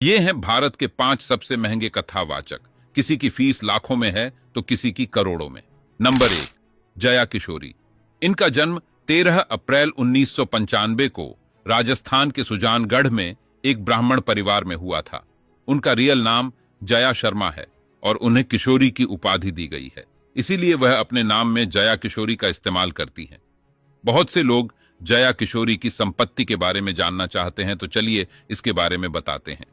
ये हैं भारत के 5 सबसे महंगे कथावाचक। किसी की फीस लाखों में है तो किसी की करोड़ों में। नंबर 1, जया किशोरी। इनका जन्म 13 अप्रैल 1995 को राजस्थान के सुजानगढ़ में एक ब्राह्मण परिवार में हुआ था। उनका रियल नाम जया शर्मा है और उन्हें किशोरी की उपाधि दी गई है, इसीलिए वह अपने नाम में जया किशोरी का इस्तेमाल करती हैं। बहुत से लोग जया किशोरी की संपत्ति के बारे में जानना चाहते हैं, तो चलिए इसके बारे में बताते हैं।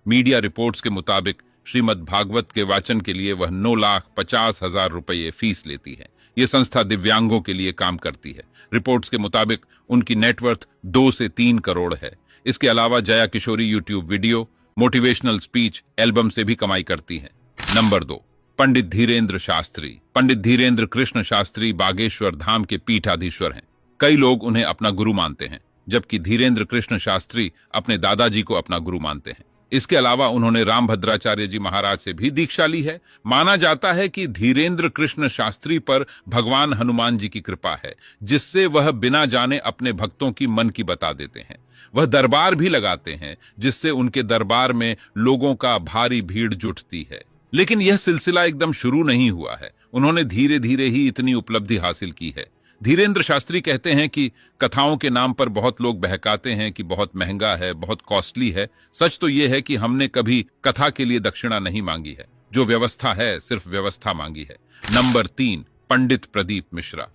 मीडिया रिपोर्ट्स के मुताबिक श्रीमद् भागवत के वाचन के लिए वह 9,50,000 रुपये फीस लेती है। यह संस्था दिव्यांगों के लिए काम करती है। रिपोर्ट्स के मुताबिक उनकी नेटवर्थ 2 से 3 करोड़ है। इसके अलावा Jaya Kishori YouTube video, motivational speech, album से भी कमाई करती है। नंबर 2, पंडित धीरेन्द्र शास्त्री। पंडित धीरेन्द्र कृष्ण शास्त्री बागेश्वर धाम के पीठाधीश्वर हैं। कई लोग उन्हें अपना गुरु मानते हैं, जबकि धीरेन्द्र कृष्ण शास्त्री अपने दादाजी को अपना गुरु मानते हैं। इसके अलावा उन्होंने रामभद्राचार्य जी महाराज से भी दीक्षा ली है। माना जाता है कि धीरेन्द्र कृष्ण शास्त्री पर भगवान हनुमान जी की कृपा है, जिससे वह बिना जाने अपने भक्तों की मन की बता देते हैं। वह दरबार भी लगाते हैं, जिससे उनके दरबार में लोगों का भारी भीड़ जुटती है। लेकिन यह सिलसिला एकदम शुरू नहीं हुआ है। उन्होंने धीरे धीरे ही इतनी उपलब्धि हासिल की है। धीरेन्द्र शास्त्री कहते हैं कि कथाओं के नाम पर बहुत लोग बहकाते हैं कि बहुत महंगा है, बहुत कॉस्टली है। सच तो यह है कि हमने कभी कथा के लिए दक्षिणा नहीं मांगी है। जो व्यवस्था है, सिर्फ व्यवस्था मांगी है। नंबर 3, पंडित प्रदीप मिश्रा।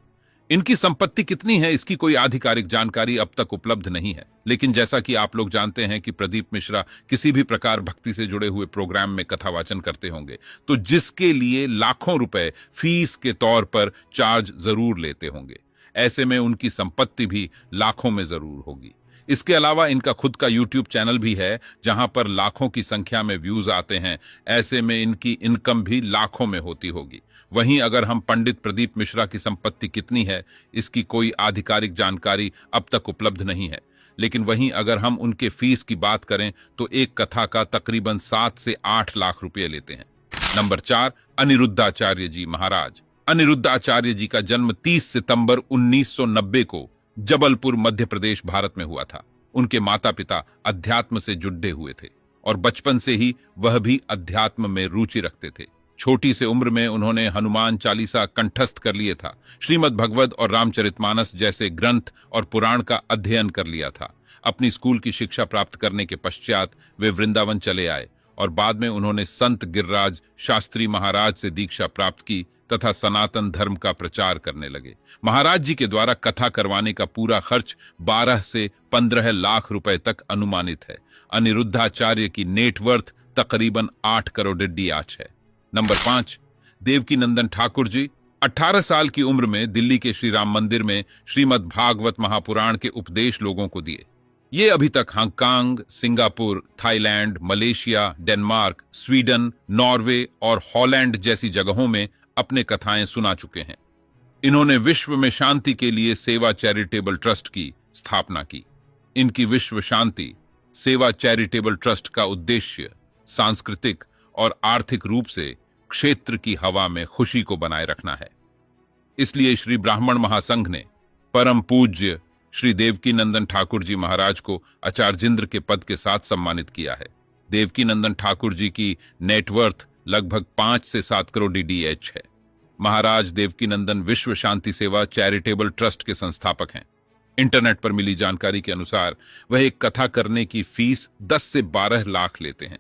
इनकी संपत्ति कितनी है, इसकी कोई आधिकारिक जानकारी अब तक उपलब्ध नहीं है। लेकिन जैसा कि आप लोग जानते हैं कि प्रदीप मिश्रा किसी भी प्रकार भक्ति से जुड़े हुए प्रोग्राम में कथावाचन करते होंगे, तो जिसके लिए लाखों रुपए फीस के तौर पर चार्ज जरूर लेते होंगे। ऐसे में उनकी संपत्ति भी लाखों में जरूर होगी। इसके अलावा इनका खुद का यूट्यूब चैनल भी है, जहां पर लाखों की संख्या में व्यूज आते हैं। ऐसे में इनकी इनकम भी लाखों में होती होगी। वहीं अगर हम पंडित प्रदीप मिश्रा की संपत्ति कितनी है, इसकी कोई आधिकारिक जानकारी अब तक उपलब्ध नहीं है। लेकिन वहीं अगर हम उनके फीस की बात करें तो एक कथा का तकरीबन 7 से 8 लाख रुपए लेते हैं। नंबर 4, अनिरुद्धाचार्य जी महाराज। अनिरुद्धाचार्य जी का जन्म 30 सितंबर 1990 को जबलपुर मध्य प्रदेश भारत में हुआ था। उनके माता पिता अध्यात्म से जुड़े हुए थे और बचपन से ही वह भी अध्यात्म में रुचि रखते थे। छोटी से उम्र में उन्होंने हनुमान चालीसा कंठस्थ कर लिए था। श्रीमद् भगवत और रामचरितमानस जैसे ग्रंथ और पुराण का अध्ययन कर लिया था। अपनी स्कूल की शिक्षा प्राप्त करने के पश्चात वे वृंदावन चले आए और बाद में उन्होंने संत गिरिराज शास्त्री महाराज से दीक्षा प्राप्त की तथा सनातन धर्म का प्रचार करने लगे। महाराज जी के द्वारा कथा करवाने का पूरा खर्च 12 से 15 लाख रुपए तक अनुमानित है। अनिरुद्धाचार्य की नेटवर्थ तकरीबन 8 करोड़ आज है। नंबर 5, देवकीनंदन ठाकुर जी। 18 साल की उम्र में दिल्ली के श्री राम मंदिर में श्रीमद् भागवत महापुराण के उपदेश लोगों को दिए। ये अभी तक Hong Kong, Singapore, Thailand, Malaysia, Denmark, Sweden, Norway और हॉलैंड जैसी जगहों में अपने कथाएं सुना चुके हैं। इन्होंने विश्व में शांति के लिए सेवा चैरिटेबल ट्रस्ट की स्थापना की। इनकी विश्व शांति सेवा चैरिटेबल ट्रस्ट का उद्देश्य सांस्कृतिक और आर्थिक रूप से क्षेत्र की हवा में खुशी को बनाए रखना है। इसलिए श्री ब्राह्मण महासंघ ने परम पूज्य श्री देवकीनंदन ठाकुर जी महाराज को आचार्येंद्र के पद के साथ सम्मानित किया है। देवकीनंदन ठाकुर जी की नेटवर्थ लगभग 5 से 7 करोड़ DH है। महाराज देवकीनंदन विश्व शांति सेवा चैरिटेबल ट्रस्ट के संस्थापक हैं। इंटरनेट पर मिली जानकारी के अनुसार वह एक कथा करने की फीस 10 से 12 लाख लेते हैं।